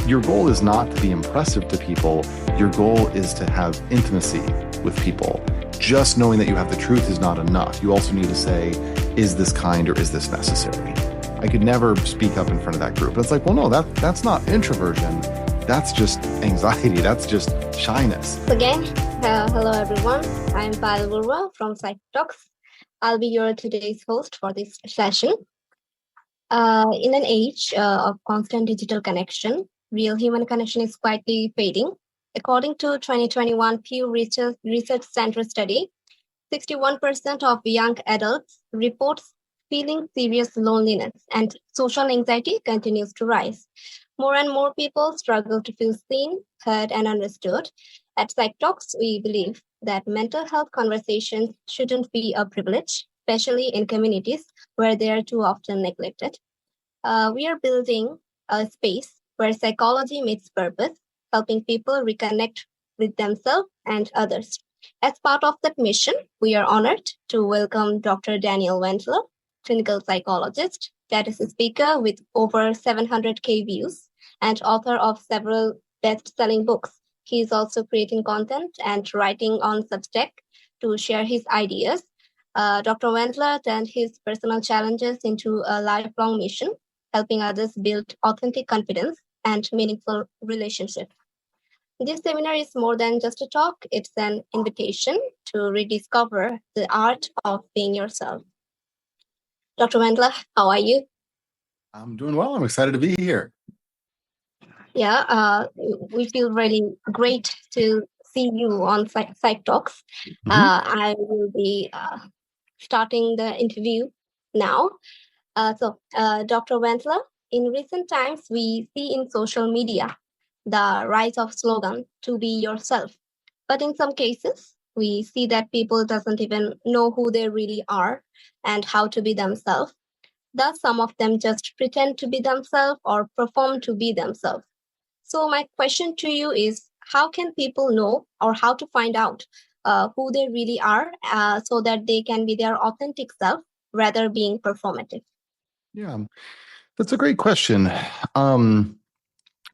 your goal is not to be impressive to people. Your goal is to have intimacy with people. Just knowing that you have the truth is not enough. You also need to say, is this kind or is this necessary? I could never speak up in front of that group. It's like, well, no, that's not introversion. That's just anxiety. That's just shyness. Again, hello everyone. I'm Wendler from Psychtalks. I'll be your today's host for this session. In an age of constant digital connection, real human connection is quietly fading. According to 2021 Pew Research Center study, 61% of young adults report feeling serious loneliness, and social anxiety continues to rise. More and more people struggle to feel seen, heard, and understood. At Psychtalks, we believe that mental health conversations shouldn't be a privilege, especially in communities where they are too often neglected. We are building a space where psychology meets purpose, helping people reconnect with themselves and others. As part of that mission, we are honored to welcome Dr. Daniel Wendler, clinical psychologist, status speaker with over 700K views, and author of several best-selling books. He is also creating content and writing on Substack to share his ideas. Dr. Wendler turned his personal challenges into a lifelong mission, helping others build authentic confidence and meaningful relationships. This seminar is more than just a talk. It's an invitation to rediscover the art of being yourself. Dr. Wendler, how are you? I'm doing well. I'm excited to be here. Yeah, we feel really great to see you on Psychtalks. Mm-hmm. I will be starting the interview now. Dr. Wendler, in recent times, we see in social media the rise of slogan, to be yourself. But in some cases, we see that people doesn't even know who they really are and how to be themselves. Thus, some of them just pretend to be themselves or perform to be themselves. So my question to you is, how can people know or how to find out who they really are so that they can be their authentic self rather being performative? Yeah, that's a great question.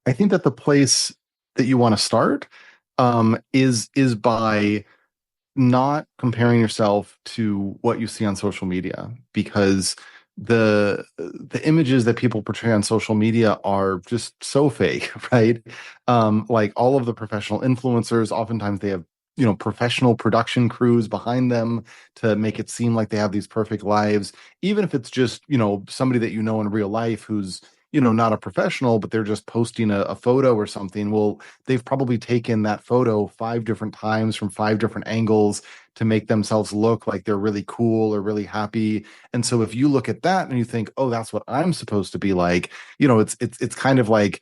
I think that the place that you want to start is by not comparing yourself to what you see on social media, because the images that people portray on social media are just so fake, right? Like all of the professional influencers, oftentimes they have professional production crews behind them to make it seem like they have these perfect lives, even if it's just somebody that in real life who's not a professional, but they're just posting a photo or something. Well, they've probably taken that photo 5 different times from 5 different angles to make themselves look like they're really cool or really happy. And so if you look at that and you think, oh, that's what I'm supposed to be like, it's kind of like,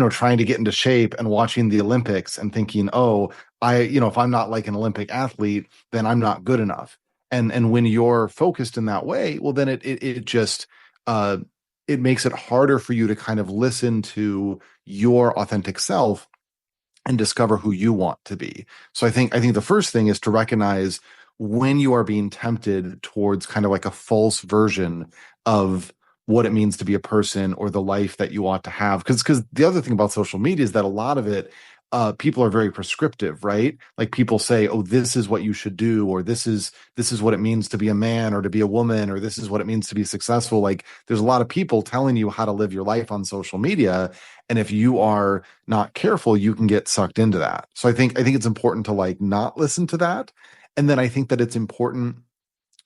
trying to get into shape and watching the Olympics and thinking, oh, if I'm not like an Olympic athlete, then I'm not good enough. And when you're focused in that way, well, then it just, it makes it harder for you to kind of listen to your authentic self and discover who you want to be. So I think the first thing is to recognize when you are being tempted towards kind of like a false version of what it means to be a person or the life that you ought to have. Because the other thing about social media is that a lot of it, people are very prescriptive, right? Like people say, oh, this is what you should do, or this is what it means to be a man or to be a woman, or this is what it means to be successful. Like there's a lot of people telling you how to live your life on social media. And if you are not careful, you can get sucked into that. So I think it's important to like not listen to that. And then I think that it's important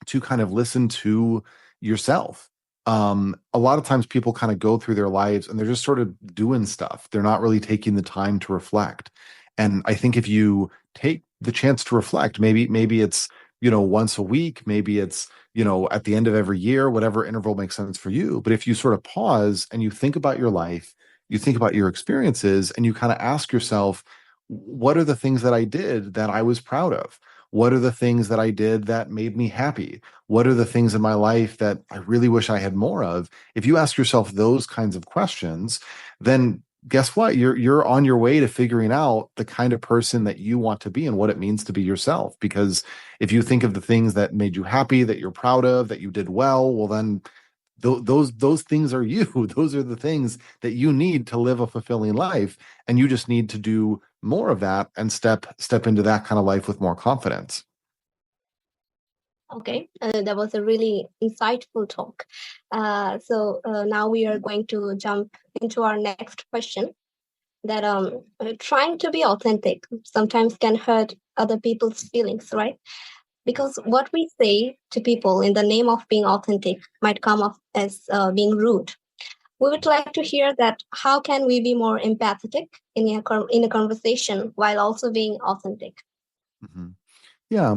to kind of listen to yourself. A lot of times people kind of go through their lives and they're just sort of doing stuff. They're not really taking the time to reflect. And I think if you take the chance to reflect, maybe it's, once a week, maybe it's, at the end of every year, whatever interval makes sense for you. But if you sort of pause and you think about your life, you think about your experiences, and you kind of ask yourself, what are the things that I did that I was proud of? What are the things that I did that made me happy? What are the things in my life that I really wish I had more of? If you ask yourself those kinds of questions, then guess what? You're on your way to figuring out the kind of person that you want to be and what it means to be yourself. Because if you think of the things that made you happy, that you're proud of, that you did well then those things are you. Those are the things that you need to live a fulfilling life, and you just need to do more of that and step into that kind of life with more confidence. Okay, that was a really insightful talk. So now we are going to jump into our next question. That trying to be authentic sometimes can hurt other people's feelings, right? Because what we say to people in the name of being authentic might come off as being rude. We would like to hear that how can we be more empathetic in a conversation while also being authentic? Mm-hmm. Yeah.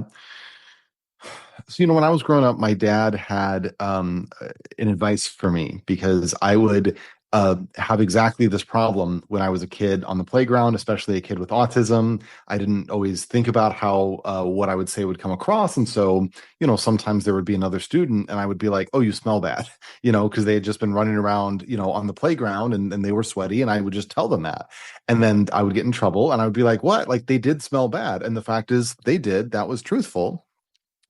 So, when I was growing up, my dad had an advice for me because I would have exactly this problem when I was a kid on the playground, especially a kid with autism. I didn't always think about how what I would say would come across. And so, sometimes there would be another student and I would be like, oh, you smell bad, because they had just been running around, on the playground and they were sweaty. And I would just tell them that. And then I would get in trouble and I would be like, what? Like they did smell bad. And the fact is, they did. That was truthful.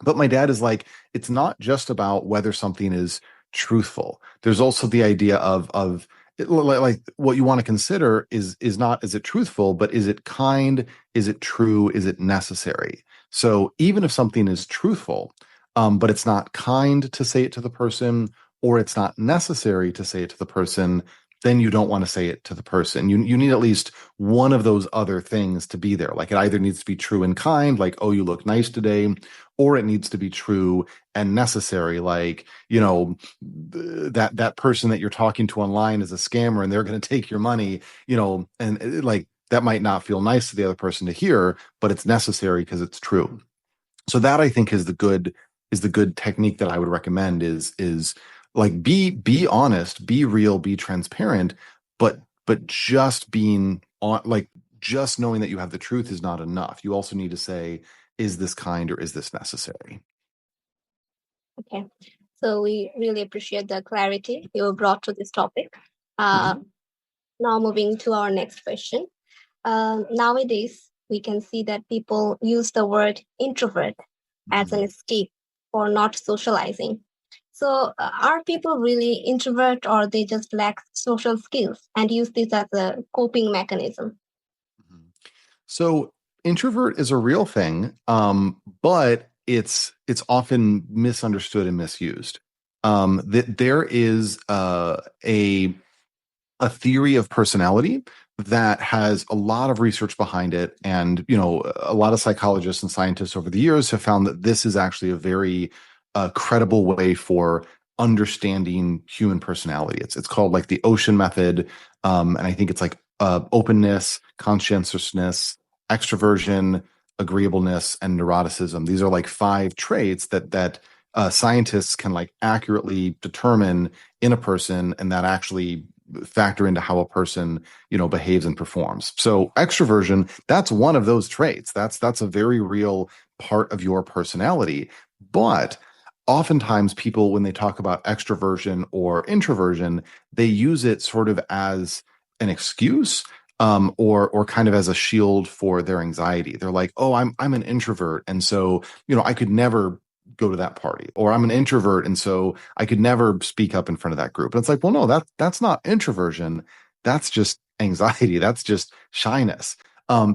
But my dad is like, it's not just about whether something is truthful. There's also the idea of like what you want to consider is not, is it truthful, but is it kind? Is it true? Is it necessary? So even if something is truthful, but it's not kind to say it to the person, or it's not necessary to say it to the person, then you don't want to say it to the person. You need at least one of those other things to be there. Like it either needs to be true and kind, like, oh, you look nice today, or it needs to be true and necessary, like, that person that you're talking to online is a scammer and they're going to take your money, and like that might not feel nice to the other person to hear, but it's necessary because it's true. So that I think is the good technique that I would recommend is like be honest, be real, be transparent, but just being on, like, just knowing that you have the truth is not enough. You also need to say, is this kind or is this necessary? Okay, so we really appreciate the clarity you brought to this topic. Uh, Mhm. Now moving to our next question. Nowadays, we can see that people use the word introvert as an Mhm. escape for not socializing. So, are people really introvert or they just lack social skills and use this as a coping mechanism? Mhm. So introvert is a real thing, but it's often misunderstood and misused. That there is a theory of personality that has a lot of research behind it, and a lot of psychologists and scientists over the years have found that this is actually a very credible way for understanding human personality. It's called like the ocean method, and I think it's like openness, conscientiousness, extroversion, agreeableness, and neuroticism. These are like 5 traits that scientists can like accurately determine in a person, and that actually factor into how a person behaves and performs. So extroversion, that's one of those traits. That's a very real part of your personality. But oftentimes people, when they talk about extroversion or introversion, they use it sort of as an excuse, or kind of as a shield for their anxiety. They're like, oh, I'm an introvert, and so I could never go to that party, or I'm an introvert and so I could never speak up in front of that group. And it's like, well, no, that's not introversion. That's just anxiety. That's just shyness.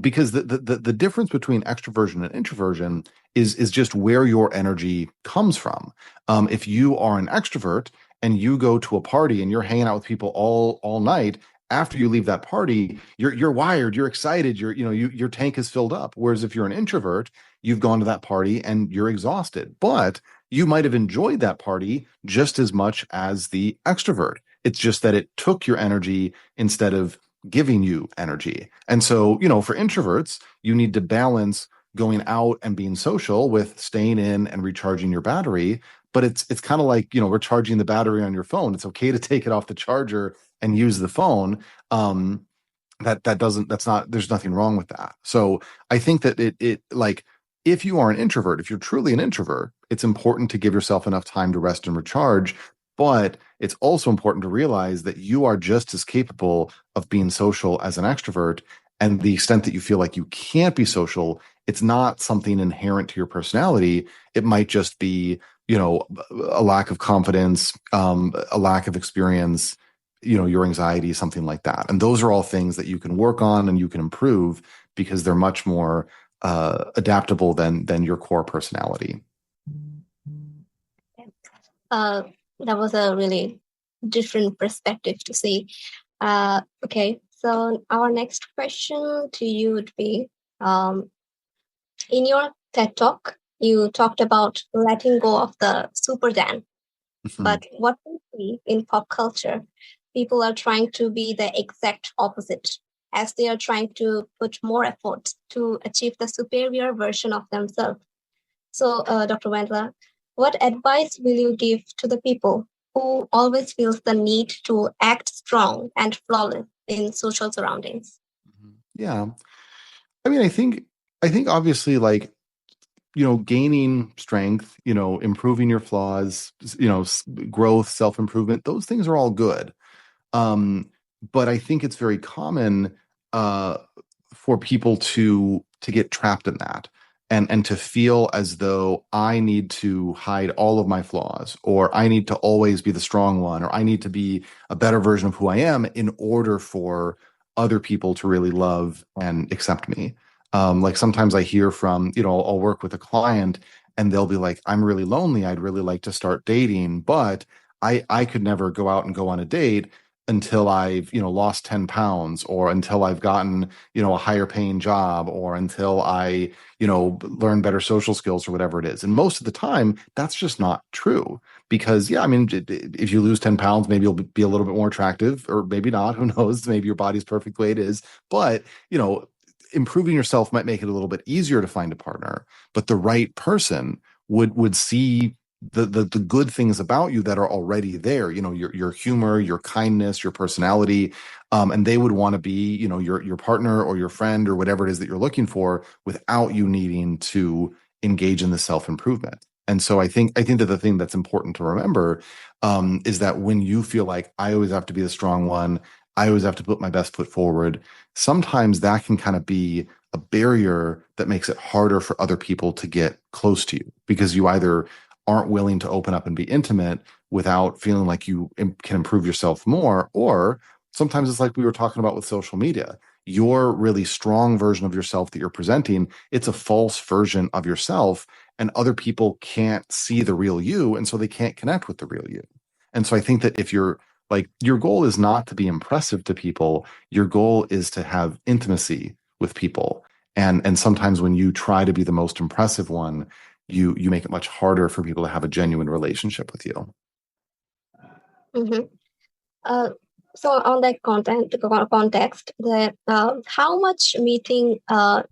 Because the difference between extroversion and introversion is just where your energy comes from. If you are an extrovert and you go to a party and you're hanging out with people all night, after you leave that party, you're wired, you're excited, your tank is filled up. Whereas if you're an introvert, you've gone to that party and you're exhausted, but you might have enjoyed that party just as much as the extrovert. It's just that it took your energy instead of giving you energy. And so, for introverts, you need to balance going out and being social with staying in and recharging your battery. But it's kind of like, recharging the battery on your phone. It's okay to take it off the charger and use the phone. That's not, there's nothing wrong with that. So I think that it like, if you are an introvert, if you're truly an introvert, it's important to give yourself enough time to rest and recharge. But it's also important to realize that you are just as capable of being social as an extrovert. And the extent that you feel like you can't be social, it's not something inherent to your personality. It might just be a lack of confidence, a lack of experience, your anxiety, something like that. And those are all things that you can work on and you can improve because they're much more adaptable than your core personality. Uh, that was a really different perspective to see. Okay, so our next question to you would be, in your TED Talk, you talked about letting go of the super Dan. Mhm. But what we see in pop culture, people are trying to be the exact opposite, as they are trying to put more effort to achieve the superior version of themselves. So, Dr. Wendler, what advice will you give to the people who always feels the need to act strong and flawless in social surroundings? Yeah. I mean, I think obviously like, gaining strength, improving your flaws, growth, self-improvement, those things are all good. Um, but I think it's very common uh, for people to get trapped in that and to feel as though I need to hide all of my flaws, or I need to always be the strong one, or I need to be a better version of who I am in order for other people to really love and accept me. Like sometimes I hear from, I'll work with a client and they'll be like, I'm really lonely. I'd really like to start dating, but I could never go out and go on a date until I've, lost 10 pounds, or until I've gotten, a higher paying job, or until I, learn better social skills or whatever it is. And most of the time, that's just not true because, yeah, I mean, if you lose 10 pounds, maybe you'll be a little bit more attractive, or maybe not, who knows? Maybe your body's perfect the way it is. But, improving yourself might make it a little bit easier to find a partner, but the right person would see the good things about you that are already there, your humor, your kindness, your personality, and they would want to be, your partner or your friend or whatever it is that you're looking for without you needing to engage in the self-improvement. And so I think that the thing that's important to remember is that when you feel like I always have to be the strong one, I always have to put my best foot forward, sometimes that can kind of be a barrier that makes it harder for other people to get close to you because you either aren't willing to open up and be intimate without feeling like you can improve yourself more. Or sometimes it's like we were talking about with social media. Your really strong version of yourself that you're presenting, it's a false version of yourself, and other people can't see the real you. And so they can't connect with the real you. And so I think that if you're like, your goal is not to be impressive to people, your goal is to have intimacy with people. And sometimes when you try to be the most impressive one, you make it much harder for people to have a genuine relationship with you. Mm-hmm. Uh, so on that context, that how much meeting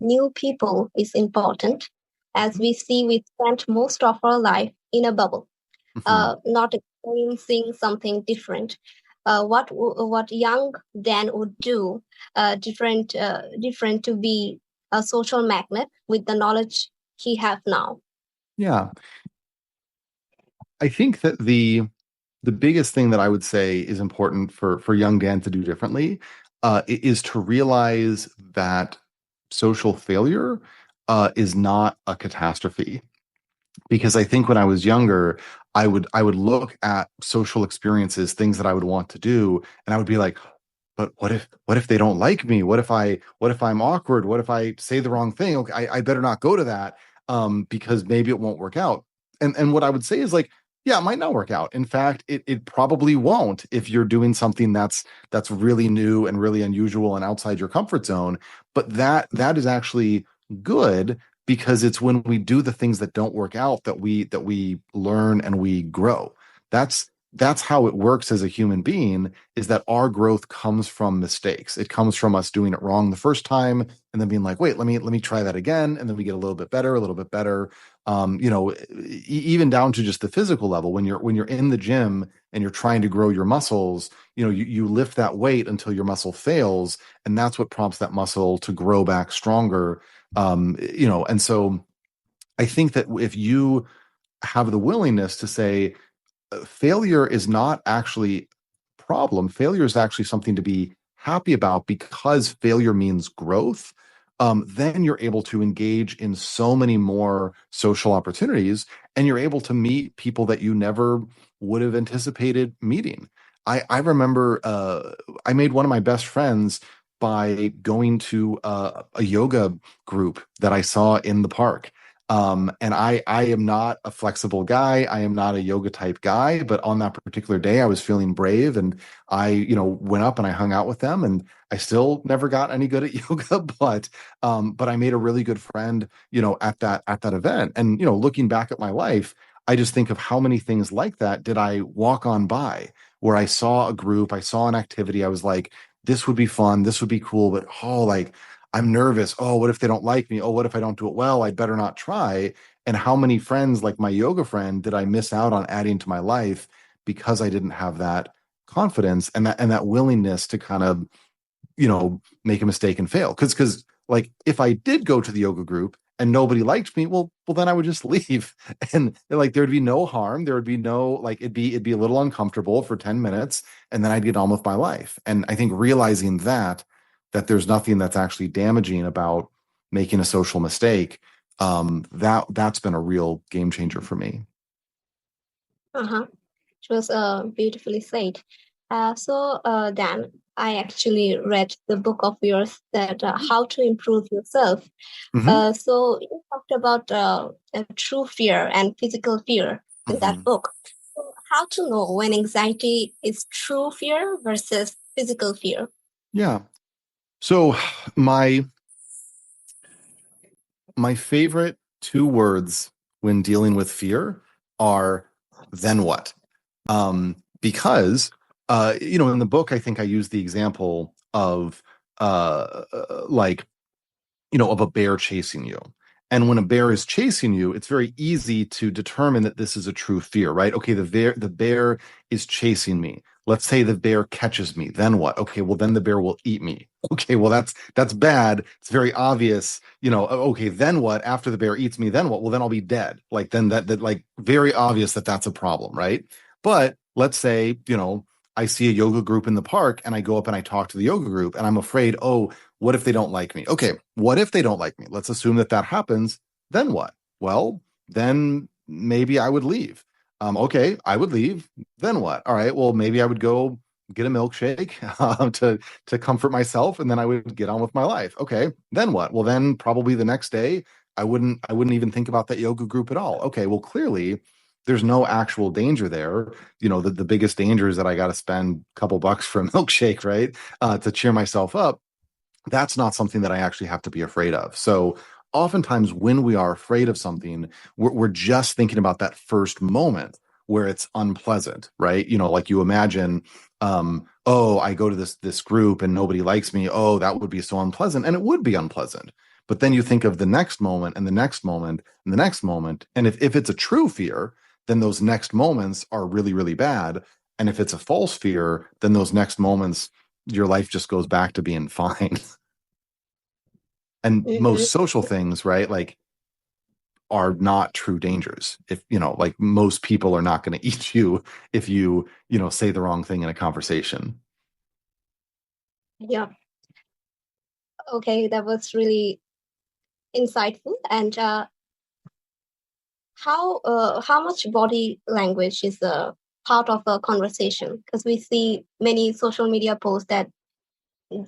new people is important, as we see we spent most of our life in a bubble, Mhm. not experiencing something different. What young Dan would do different to be a social magnet with the knowledge he have now. Yeah, I think that the biggest thing that I would say is important for young Dan to do differently is to realize that social failure is not a catastrophe. Because I think when I was younger, I would look at social experiences, things that I would want to do, and I would be like, but what if they don't like me? What if I'm awkward? What if I say the wrong thing? Okay, I better not go to that because maybe it won't work out. And what I would say is like, yeah, it might not work out. In fact, it probably won't if you're doing something that's really new and really unusual and outside your comfort zone. But that is actually good because it's when we do the things that don't work out that we learn and we grow. That's how it works as a human being, is that our growth comes from mistakes. It comes from us doing it wrong the first time and then being like, wait, let me try that again. And then we get a little bit better, a little bit better. Even down to just the physical level, when you're in the gym and you're trying to grow your muscles, you lift that weight until your muscle fails, and that's what prompts that muscle to grow back stronger. And so I think that if you have the willingness to say, failure is not actually a problem. Failure is actually something to be happy about because failure means growth. Then you're able to engage in so many more social opportunities. and you're able to meet people that you never would have anticipated meeting. I remember I made one of my best friends by going to a yoga group that I saw in the park. And I am not a flexible guy. I am not a yoga type guy, but on that particular day, I was feeling brave, and I, went up and I hung out with them, and I still never got any good at yoga, but I made a really good friend, at that event. And, looking back at my life, I just think of how many things like that did I walk on by, where I saw a group, I saw an activity, I was like, this would be fun, this would be cool, but oh, like I'm nervous. Oh, what if they don't like me? Oh, what if I don't do it well? I'd better not try. And how many friends, like my yoga friend, did I miss out on adding to my life because I didn't have that confidence and that willingness to kind of, make a mistake and fail. Because like if I did go to the yoga group and nobody liked me, well then I would just leave. And like there'd be no harm. There would be no, like it'd be a little uncomfortable for 10 minutes, and then I'd get on with my life. And I think realizing that there's nothing that's actually damaging about making a social mistake, that's been a real game changer for me. Uh-huh. It was beautifully said. Dan, I actually read the book of yours that How to Improve Yourself. Hmm. So you talked about true fear and physical fear in that Hmm. book. So how to know when anxiety is true fear versus physical fear? Yeah. So my my favorite two words when dealing with fear are then what? Because in the book, I think I use the example of like of a bear chasing you. And when a bear is chasing you, it's very easy to determine that this is a true fear, right? Okay, the bear is chasing me. Let's say the bear catches me. Then what? Okay, well then the bear will eat me. Okay, well that's bad. It's very obvious, okay, then what? After the bear eats me, then what? Well then I'll be dead. Like then that like very obvious that that's a problem, right? But let's say, I see a yoga group in the park and I go up and I talk to the yoga group and I'm afraid, oh, what if they don't like me? Okay, what if they don't like me? Let's assume that happens. Then what? Well, then maybe I would leave. Okay, I would leave. Then what? All right, well, maybe I would go get a milkshake to comfort myself, and then I would get on with my life. Okay, then what? Well, then probably the next day I wouldn't even think about that yoga group at all. Okay, well, clearly there's no actual danger there. The biggest danger is that I got to spend a couple bucks for a milkshake, right? To cheer myself up. That's not something that I actually have to be afraid of. So oftentimes when we are afraid of something, we're just thinking about that first moment where it's unpleasant, right? Like you imagine, oh, I go to this group and nobody likes me. Oh, that would be so unpleasant. And it would be unpleasant. But then you think of the next moment and the next moment and the next moment. And if it's a true fear, then those next moments are really, really bad. And if it's a false fear, then those next moments, your life just goes back to being fine. And Mm-hmm. most social things, right, like are not true dangers. If like most people are not going to eat you if you say the wrong thing in a conversation. Yeah. Okay, that was really insightful. And how much body language is a part of a conversation? Because we see many social media posts that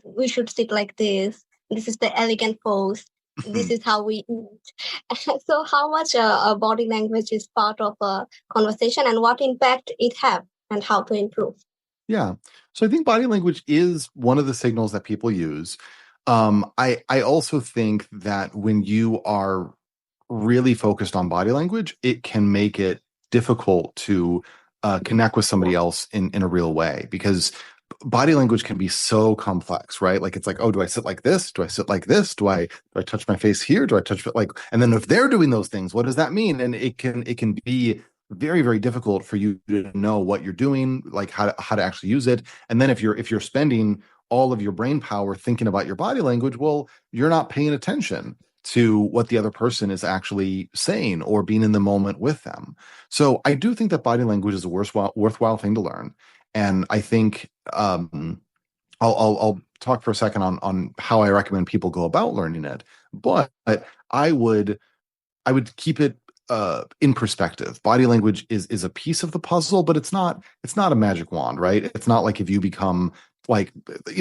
we should sit like this. This is the elegant pose. This is how we eat. So, how much body language is part of a conversation, and what impact it have, and how to improve? Yeah. So I think body language is one of the signals that people use. I also think that when you are really focused on body language, it can make it difficult to connect with somebody else in a real way, because body language can be so complex, right? Like it's like, oh, do I sit like this? Do I sit like this? Do I touch my face here? Do I touch it like? And then if they're doing those things, what does that mean? And it can be very, very difficult for you to know what you're doing, like how to actually use it. And then if you're spending all of your brain power thinking about your body language, well, you're not paying attention to what the other person is actually saying or being in the moment with them. So I do think that body language is a worthwhile thing to learn. And I think I'll talk for a second on how I recommend people go about learning it. But I would keep it in perspective. Body language is a piece of the puzzle, but it's not a magic wand, right? It's not like if you become like,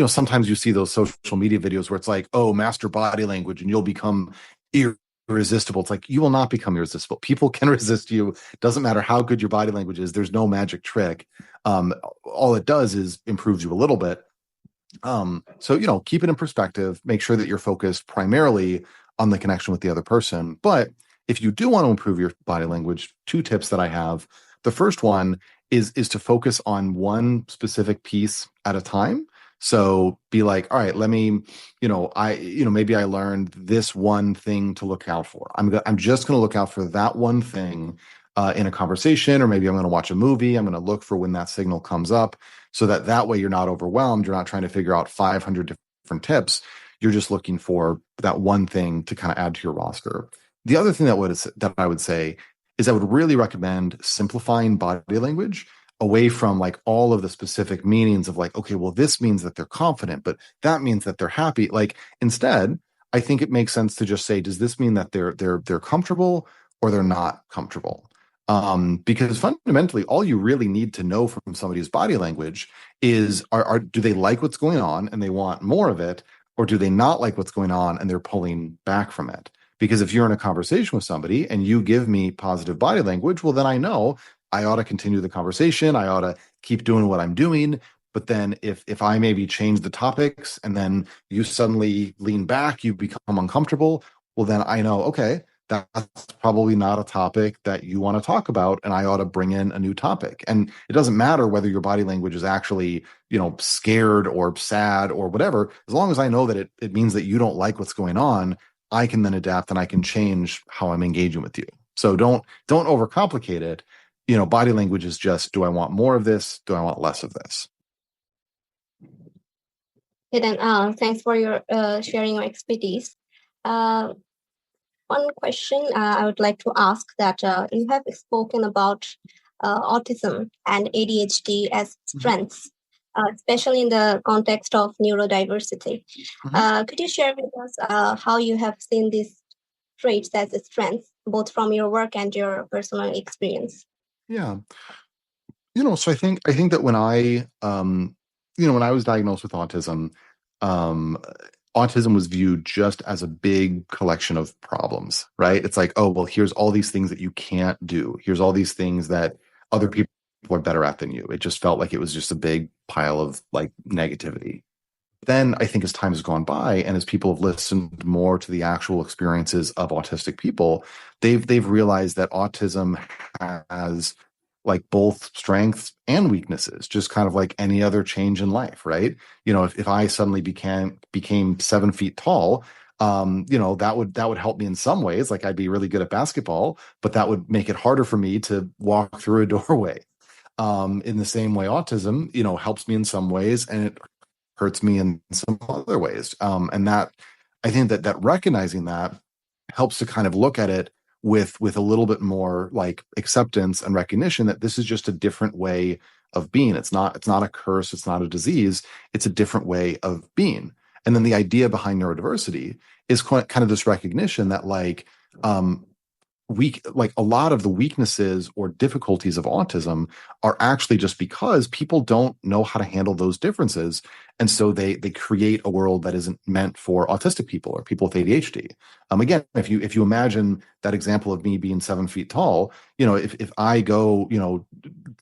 sometimes you see those social media videos where it's like, oh, master body language and you'll become irresistible. It's like, you will not become irresistible. People can resist you. Doesn't matter how good your body language is. There's no magic trick. All it does is improves you a little bit. So, keep it in perspective, make sure that you're focused primarily on the connection with the other person. But if you do want to improve your body language, two tips that I have. The first one is to focus on one specific piece at a time. So be like, all right, let me, maybe I learned this one thing to look out for. I'm just going to look out for that one thing in a conversation, or maybe I'm going to watch a movie. I'm going to look for when that signal comes up, so that way you're not overwhelmed. You're not trying to figure out 500 different tips. You're just looking for that one thing to kind of add to your roster. The other thing that I would say is I would really recommend simplifying body language away from like all of the specific meanings of like, okay, well, this means that they're confident, but that means that they're happy. Like, instead, I think it makes sense to just say, does this mean that they're comfortable or they're not comfortable? Because fundamentally, all you really need to know from somebody's body language is, do they like what's going on and they want more of it, or do they not like what's going on and they're pulling back from it? Because if you're in a conversation with somebody and you give me positive body language, well, then I know I ought to continue the conversation. I ought to keep doing what I'm doing. But then if I maybe change the topics and then you suddenly lean back, you become uncomfortable, well, then I know, okay, that's probably not a topic that you want to talk about, and I ought to bring in a new topic. And it doesn't matter whether your body language is actually, scared or sad or whatever. As long as I know that it means that you don't like what's going on, I can then adapt and I can change how I'm engaging with you. So don't overcomplicate it. Body language is just, do I want more of this? Do I want less of this? Okay, then thanks for your sharing your expertise. One question I would like to ask, that you have spoken about autism and ADHD as strengths, especially in the context of neurodiversity. Could you share with us how you have seen these traits as a strength, both from your work and your personal experience? Yeah. So I think that when when I was diagnosed with autism, autism was viewed just as a big collection of problems, right? It's like, oh, well, here's all these things that you can't do. Here's all these things that other people are better at than you. It just felt like it was just a big pile of like negativity. Then I think as time has gone by and as people have listened more to the actual experiences of autistic people, they've realized that autism has like both strengths and weaknesses, just kind of like any other change in life, right? If I suddenly became 7 feet tall, that would help me in some ways. Like, I'd be really good at basketball, but that would make it harder for me to walk through a doorway. In the same way, autism, helps me in some ways and it hurts me in some other ways. And that, I think that recognizing that helps to kind of look at it with a little bit more like acceptance and recognition that this is just a different way of being. It's not a curse. It's not a disease. It's a different way of being. And then the idea behind neurodiversity is kind of this recognition that like a lot of the weaknesses or difficulties of autism are actually just because people don't know how to handle those differences. And so they create a world that isn't meant for autistic people or people with ADHD. Again, if you imagine that example of me being 7 feet tall, if I go,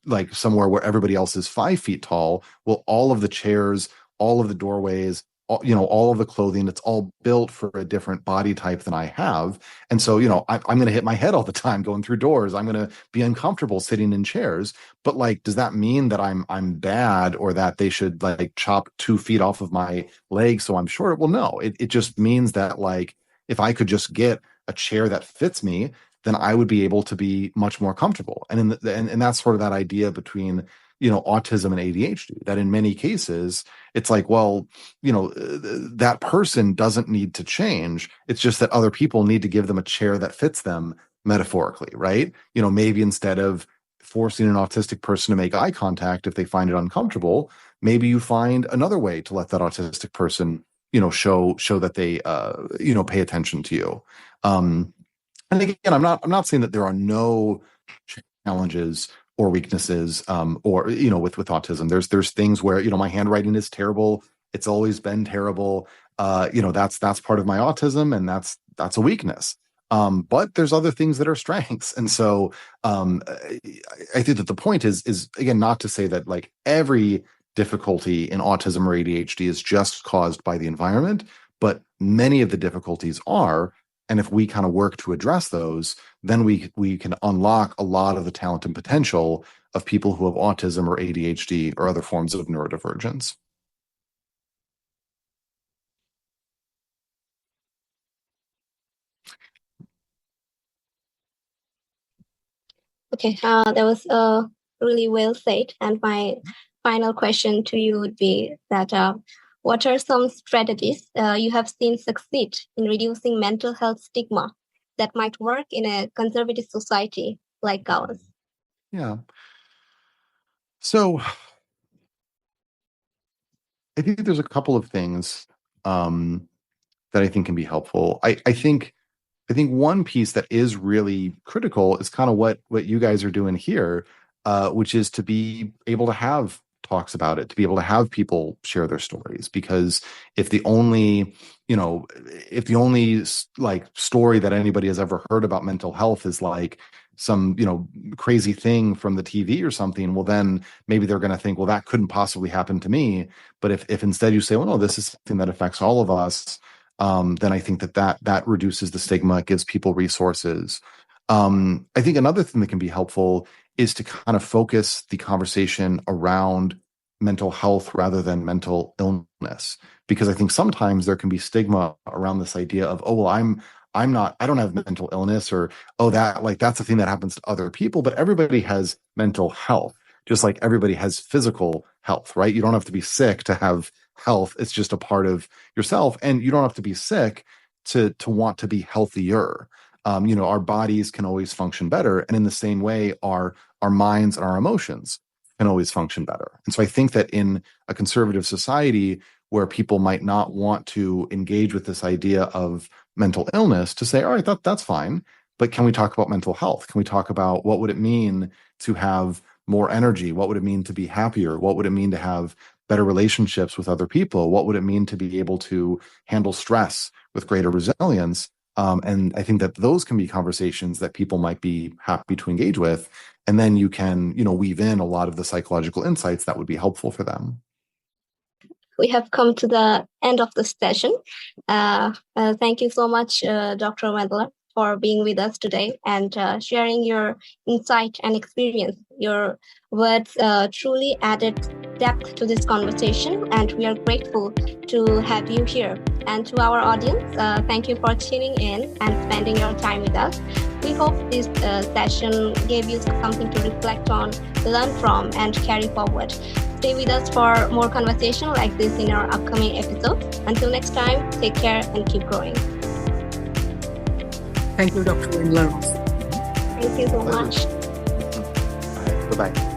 like somewhere where everybody else is 5 feet tall, well, all of the chairs, all of the doorways, all of the clothing, it's all built for a different body type than I have. And so, I'm going to hit my head all the time going through doors. I'm going to be uncomfortable sitting in chairs. But like, does that mean that I'm bad, or that they should like chop 2 feet off of my leg so I'm short? Well, no, it just means that like, if I could just get a chair that fits me, then I would be able to be much more comfortable. And and that's sort of that idea between autism and ADHD, that in many cases, it's like, well, that person doesn't need to change. It's just that other people need to give them a chair that fits them, metaphorically, right? Maybe instead of forcing an autistic person to make eye contact if they find it uncomfortable, maybe you find another way to let that autistic person, show that they, pay attention to you. And again, I'm not saying that there are no challenges or weaknesses, or with autism. There's things where my handwriting is terrible. It's always been terrible. That's part of my autism, and that's a weakness. But there's other things that are strengths, and so I think that the point is again not to say that like every difficulty in autism or ADHD is just caused by the environment, but many of the difficulties are. And if we kind of work to address those, then we can unlock a lot of the talent and potential of people who have autism or ADHD or other forms of neurodivergence. Okay, that was really well said. And my final question to you would be that what are some strategies you have seen succeed in reducing mental health stigma that might work in a conservative society like ours? Yeah. So I think there's a couple of things that I think can be helpful. I think one piece that is really critical is kind of what you guys are doing here, which is to be able to have talks about it, to be able to have people share their stories. Because if the only, like story that anybody has ever heard about mental health is like some, crazy thing from the TV or something, well, then maybe they're going to think, well, that couldn't possibly happen to me. But if instead you say, well, no, this is something that affects all of us, then I think that reduces the stigma, gives people resources. I think another thing that can be helpful is to kind of focus the conversation around mental health rather than mental illness, because I think sometimes there can be stigma around this idea of, oh, well, I don't have mental illness, or oh, that's a thing that happens to other people, but everybody has mental health, just like everybody has physical health, right? You don't have to be sick to have health. It's just a part of yourself, and you don't have to be sick to want to be healthier. Our bodies can always function better, and in the same way, our minds and our emotions can always function better. And so I think that in a conservative society where people might not want to engage with this idea of mental illness, to say, all right, that's fine, but can we talk about mental health? Can we talk about what would it mean to have more energy? What would it mean to be happier? What would it mean to have better relationships with other people? What would it mean to be able to handle stress with greater resilience? And I think that those can be conversations that people might be happy to engage with. And then you can, weave in a lot of the psychological insights that would be helpful for them. We have come to the end of the session. Thank you so much, Dr. Wendler, for being with us today and sharing your insight and experience. Your words truly added depth to this conversation, and we are grateful to have you here. And to our audience, thank you for tuning in and spending your time with us. We hope this session gave you something to reflect on, learn from, and carry forward. Stay with us for more conversation like this in our upcoming episodes. Until next time, take care and keep growing. Thank you, Dr. Wendler. Thank you so much. All right, bye-bye.